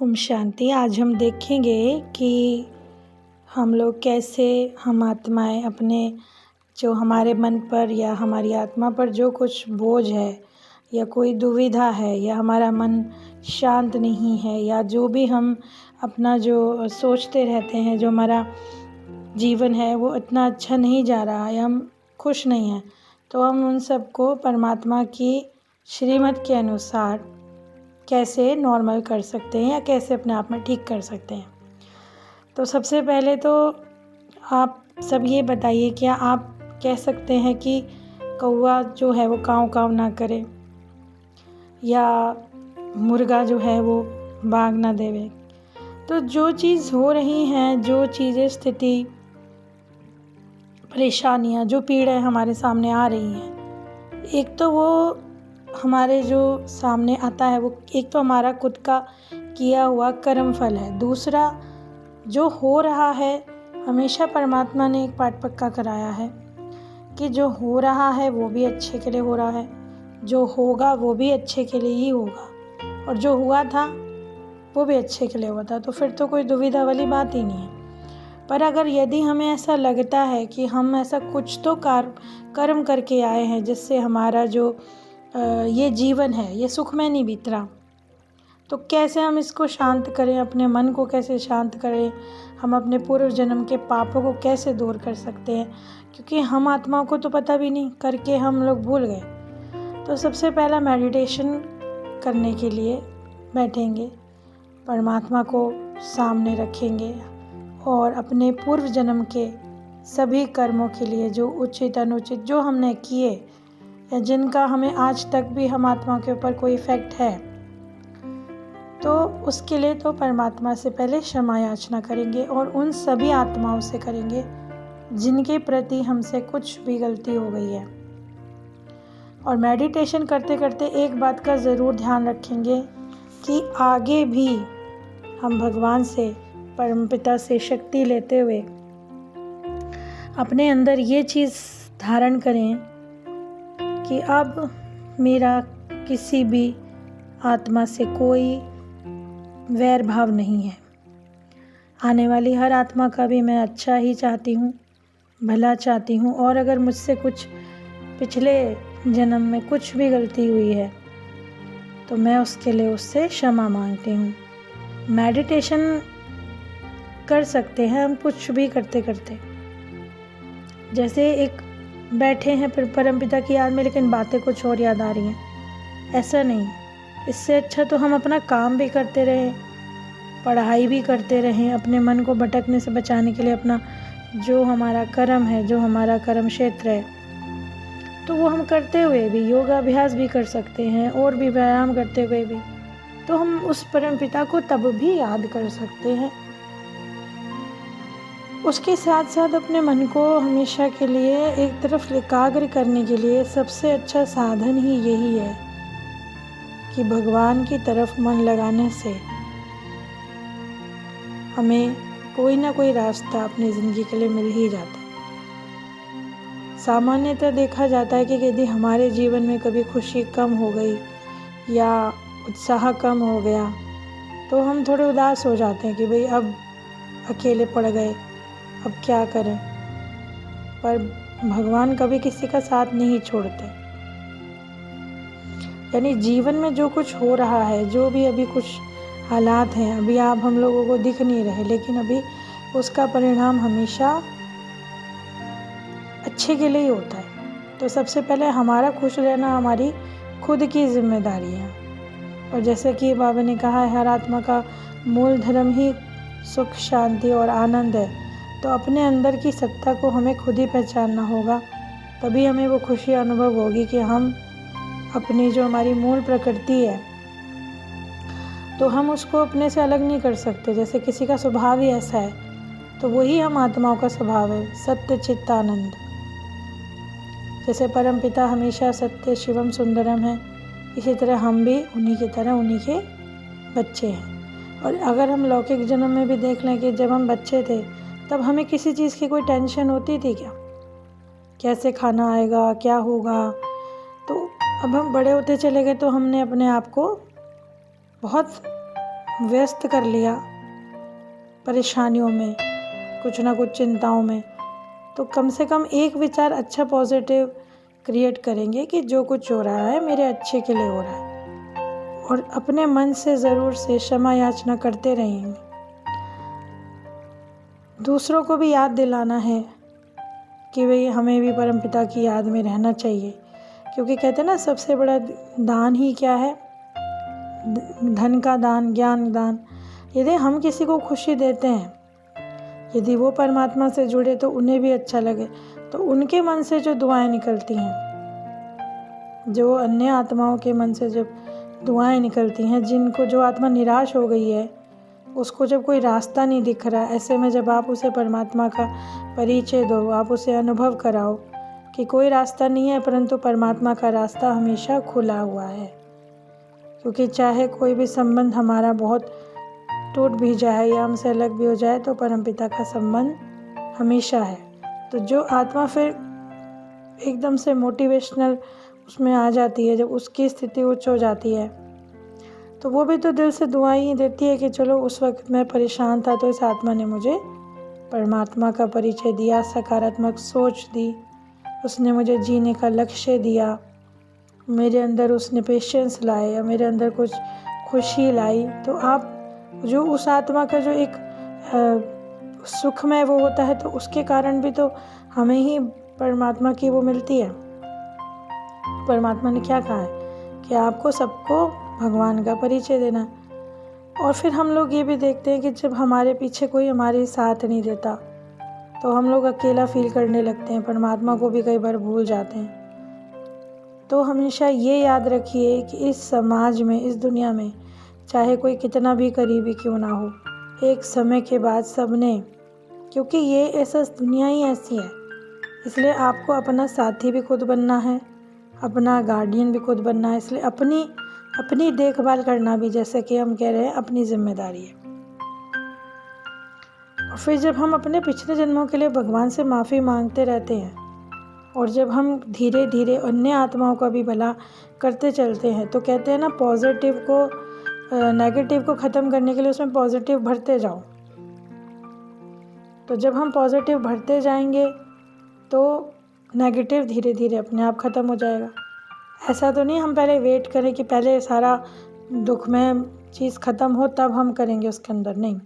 ओम शांति। आज हम देखेंगे कि हम लोग कैसे हम आत्माएं अपने जो हमारे मन पर या हमारी आत्मा पर जो कुछ बोझ है या कोई दुविधा है या हमारा मन शांत नहीं है या जो भी हम अपना जो सोचते रहते हैं, जो हमारा जीवन है वो इतना अच्छा नहीं जा रहा है, हम खुश नहीं हैं, तो हम उन सबको परमात्मा की श्रीमत के अनुसार कैसे नॉर्मल कर सकते हैं या कैसे अपने आप में ठीक कर सकते हैं। तो सबसे पहले तो आप सब ये बताइए, क्या आप कह सकते हैं कि कौवा जो है वो काँव काँव ना करे या मुर्गा जो है वो भाग ना देवे। तो जो चीज़ हो रही हैं, जो चीज़ें, स्थिति, परेशानियाँ, जो पीड़ाएं हमारे सामने आ रही हैं, एक तो वो हमारे जो सामने आता है वो एक तो हमारा खुद का किया हुआ कर्म फल है। दूसरा, जो हो रहा है, हमेशा परमात्मा ने एक पाठ पक्का कराया है कि जो हो रहा है वो भी अच्छे के लिए हो रहा है, जो होगा वो भी अच्छे के लिए ही होगा, और जो हुआ था वो भी अच्छे के लिए हुआ था। तो फिर तो कोई दुविधा वाली बात ही नहीं है। पर अगर यदि हमें ऐसा लगता है कि हम ऐसा कुछ तो कर्म करके आए हैं जिससे हमारा जो ये जीवन है ये सुखमय नहीं बीत रहा, तो कैसे हम इसको शांत करें, अपने मन को कैसे शांत करें, हम अपने पूर्व जन्म के पापों को कैसे दूर कर सकते हैं, क्योंकि हम आत्माओं को तो पता भी नहीं, करके हम लोग भूल गए। तो सबसे पहला मेडिटेशन करने के लिए बैठेंगे, परमात्मा को सामने रखेंगे और अपने पूर्व जन्म के सभी कर्मों के लिए जो उचित अनुचित जो हमने किए या जिनका हमें आज तक भी हम आत्मा के ऊपर कोई इफ़ेक्ट है, तो उसके लिए तो परमात्मा से पहले क्षमा याचना करेंगे और उन सभी आत्माओं से करेंगे जिनके प्रति हमसे कुछ भी गलती हो गई है। और मेडिटेशन करते करते एक बात का ज़रूर ध्यान रखेंगे कि आगे भी हम भगवान से, परमपिता से शक्ति लेते हुए अपने अंदर ये चीज़ धारण करें कि अब मेरा किसी भी आत्मा से कोई वैर भाव नहीं है। आने वाली हर आत्मा का भी मैं अच्छा ही चाहती हूँ, भला चाहती हूँ, और अगर मुझसे कुछ पिछले जन्म में कुछ भी गलती हुई है तो मैं उसके लिए उससे क्षमा मांगती हूँ। मेडिटेशन कर सकते हैं हम कुछ भी करते करते, जैसे एक बैठे हैं फिर परमपिता की याद में लेकिन बातें कुछ और याद आ रही हैं, ऐसा नहीं। इससे अच्छा तो हम अपना काम भी करते रहें, पढ़ाई भी करते रहें, अपने मन को भटकने से बचाने के लिए अपना जो हमारा कर्म है, जो हमारा कर्म क्षेत्र है, तो वो हम करते हुए भी योगाभ्यास भी कर सकते हैं और भी व्यायाम करते हुए भी तो हम उस परमपिता को तब भी याद कर सकते हैं। उसके साथ साथ अपने मन को हमेशा के लिए एक तरफ एकाग्र करने के लिए सबसे अच्छा साधन ही यही है कि भगवान की तरफ मन लगाने से हमें कोई ना कोई रास्ता अपनी ज़िंदगी के लिए मिल ही जाता है। सामान्यतः देखा जाता है कि यदि हमारे जीवन में कभी खुशी कम हो गई या उत्साह कम हो गया तो हम थोड़े उदास हो जाते हैं कि भाई अब अकेले पड़ गए, अब क्या करें। पर भगवान कभी किसी का साथ नहीं छोड़ते। यानी जीवन में जो कुछ हो रहा है, जो भी अभी कुछ हालात हैं, अभी आप हम लोगों को दिख नहीं रहे, लेकिन अभी उसका परिणाम हमेशा अच्छे के लिए ही होता है। तो सबसे पहले हमारा खुश रहना हमारी खुद की जिम्मेदारी है। और जैसे कि बाबा ने कहा है, हर आत्मा का मूल धर्म ही सुख, शांति और आनंद है। तो अपने अंदर की सत्ता को हमें खुद ही पहचानना होगा, तभी हमें वो खुशी अनुभव होगी कि हम अपनी जो हमारी मूल प्रकृति है तो हम उसको अपने से अलग नहीं कर सकते। जैसे किसी का स्वभाव ही ऐसा है तो वही हम आत्माओं का स्वभाव है, सत्य चित्त आनंद। जैसे परमपिता हमेशा सत्य शिवम सुंदरम है, इसी तरह हम भी उन्हीं की तरह उन्हीं के बच्चे हैं। और अगर हम लौकिक जन्म में भी देख लें कि जब हम बच्चे थे तब हमें किसी चीज़ की कोई टेंशन होती थी क्या? कैसे खाना आएगा, क्या होगा? तो अब हम बड़े होते चले गए तो हमने अपने आप को बहुत व्यस्त कर लिया परेशानियों में, कुछ ना कुछ चिंताओं में, तो कम से कम एक विचार अच्छा पॉजिटिव क्रिएट करेंगे कि जो कुछ हो रहा है मेरे अच्छे के लिए हो रहा है, और अपने मन से ज़रूर से क्षमा याचना करते रहेंगे। दूसरों को भी याद दिलाना है कि भाई हमें भी परमपिता की याद में रहना चाहिए, क्योंकि कहते हैं ना सबसे बड़ा दान ही क्या है, धन का दान, ज्ञान दान। यदि हम किसी को खुशी देते हैं, यदि वो परमात्मा से जुड़े तो उन्हें भी अच्छा लगे, तो उनके मन से जो दुआएं निकलती हैं, जो अन्य आत्माओं के मन से जब दुआएं निकलती हैं, जिनको जो आत्मा निराश हो गई है, उसको जब कोई रास्ता नहीं दिख रहा, ऐसे में जब आप उसे परमात्मा का परिचय दो, आप उसे अनुभव कराओ कि कोई रास्ता नहीं है परंतु परमात्मा का रास्ता हमेशा खुला हुआ है। क्योंकि चाहे कोई भी संबंध हमारा बहुत टूट भी जाए या हमसे अलग भी हो जाए, तो परमपिता का संबंध हमेशा है। तो जो आत्मा फिर एकदम से मोटिवेशनल उसमें आ जाती है, जब उसकी स्थिति उच्च हो जाती है, तो वो भी तो दिल से दुआएं ही देती है कि चलो उस वक्त मैं परेशान था तो इस आत्मा ने मुझे परमात्मा का परिचय दिया, सकारात्मक सोच दी, उसने मुझे जीने का लक्ष्य दिया, मेरे अंदर उसने पेशेंस लाए या मेरे अंदर कुछ खुशी लाई। तो आप जो उस आत्मा का जो एक सुखमय वो होता है, तो उसके कारण भी तो हमें ही परमात्मा की वो मिलती है। परमात्मा ने क्या कहा है कि आपको सबको भगवान का परिचय देना है। और फिर हम लोग ये भी देखते हैं कि जब हमारे पीछे कोई हमारे साथ नहीं देता, तो हम लोग अकेला फील करने लगते हैं, परमात्मा को भी कई बार भूल जाते हैं। तो हमेशा ये याद रखिए कि इस समाज में, इस दुनिया में, चाहे कोई कितना भी करीबी क्यों ना हो, एक समय के बाद सबने, क्योंकि ये ऐसा दुनिया ही ऐसी है, इसलिए आपको अपना साथी भी खुद बनना है, अपना गार्डियन भी खुद बनना है। इसलिए अपनी देखभाल करना भी, जैसे कि हम कह रहे हैं, अपनी जिम्मेदारी है। और फिर जब हम अपने पिछले जन्मों के लिए भगवान से माफ़ी मांगते रहते हैं, और जब हम धीरे धीरे अन्य आत्माओं का भी भला करते चलते हैं, तो कहते हैं ना, पॉजिटिव को नेगेटिव को ख़त्म करने के लिए उसमें पॉजिटिव भरते जाओ। तो जब हम पॉजिटिव भरते जाएंगे तो नेगेटिव धीरे धीरे अपने आप ख़त्म हो जाएगा। ऐसा तो नहीं हम पहले वेट करें कि पहले सारा दुखमय चीज़ ख़त्म हो तब हम करेंगे उसके अंदर, नहीं।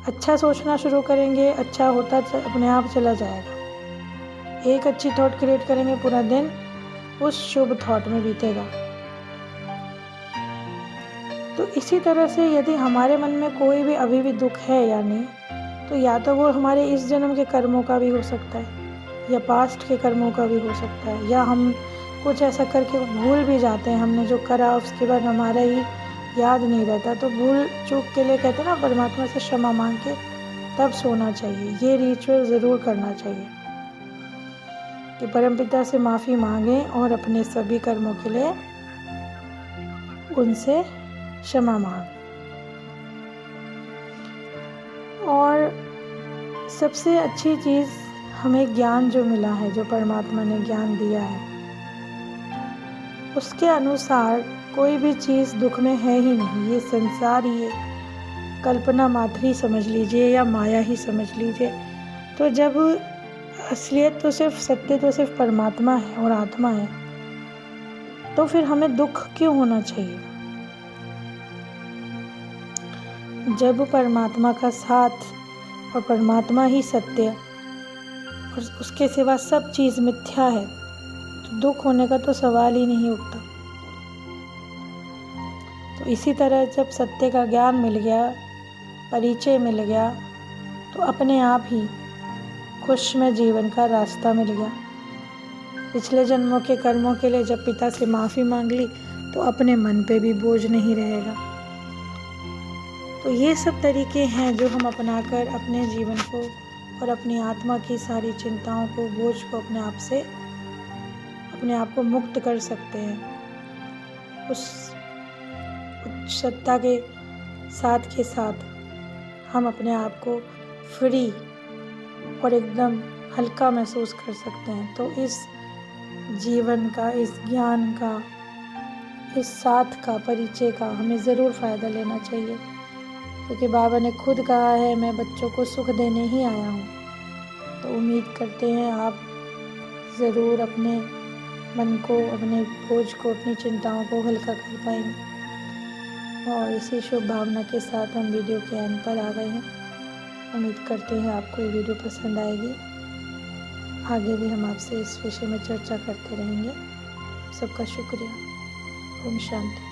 अच्छा सोचना शुरू करेंगे, अच्छा होता अपने आप चला जाएगा। एक अच्छी थॉट क्रिएट करेंगे, पूरा दिन उस शुभ थॉट में बीतेगा। तो इसी तरह से यदि हमारे मन में कोई भी अभी भी दुख है या नहीं, तो या तो वो हमारे इस जन्म के कर्मों का भी हो सकता है, या पास्ट के कर्मों का भी हो सकता है, या हम कुछ ऐसा करके भूल भी जाते हैं, हमने जो करा उसके बाद हमारा ही याद नहीं रहता। तो भूल चूक के लिए कहते हैं ना, परमात्मा से क्षमा मांग के तब सोना चाहिए। ये रिचुअल ज़रूर करना चाहिए कि परमपिता से माफ़ी मांगें और अपने सभी कर्मों के लिए उनसे क्षमा मांगें। और सबसे अच्छी चीज़ हमें ज्ञान जो मिला है, जो परमात्मा ने ज्ञान दिया है, उसके अनुसार कोई भी चीज़ दुख में है ही नहीं। ये संसार ये कल्पना मात्र ही समझ लीजिए या माया ही समझ लीजिए। तो जब असलियत तो सिर्फ, सत्य तो सिर्फ परमात्मा है और आत्मा है, तो फिर हमें दुख क्यों होना चाहिए? जब परमात्मा का साथ और परमात्मा ही सत्य और उसके सिवा सब चीज़ मिथ्या है, तो दुख होने का तो सवाल ही नहीं उठता। तो इसी तरह जब सत्य का ज्ञान मिल गया, परिचय मिल गया, तो अपने आप ही खुशमय जीवन का रास्ता मिल गया। पिछले जन्मों के कर्मों के लिए जब पिता से माफ़ी मांग ली, तो अपने मन पे भी बोझ नहीं रहेगा। तो ये सब तरीके हैं जो हम अपनाकर अपने जीवन को और अपनी आत्मा की सारी चिंताओं को, बोझ को अपने आप को मुक्त कर सकते हैं। उस उच्च सत्ता के साथ हम अपने आप को फ्री और एकदम हल्का महसूस कर सकते हैं। तो इस जीवन का, इस ज्ञान का, इस साथ का, परिचय का हमें ज़रूर फ़ायदा लेना चाहिए। क्योंकि बाबा ने खुद कहा है मैं बच्चों को सुख देने ही आया हूँ। तो उम्मीद करते हैं आप ज़रूर अपने मन को, अपने बोझ को, अपनी चिंताओं को हल्का कर पाएंगे। और इसी शुभ भावना के साथ हम वीडियो के अंत पर आ गए हैं। उम्मीद करते हैं आपको ये वीडियो पसंद आएगी। आगे भी हम आपसे इस विषय में चर्चा करते रहेंगे। सबका शुक्रिया। ओम शांति।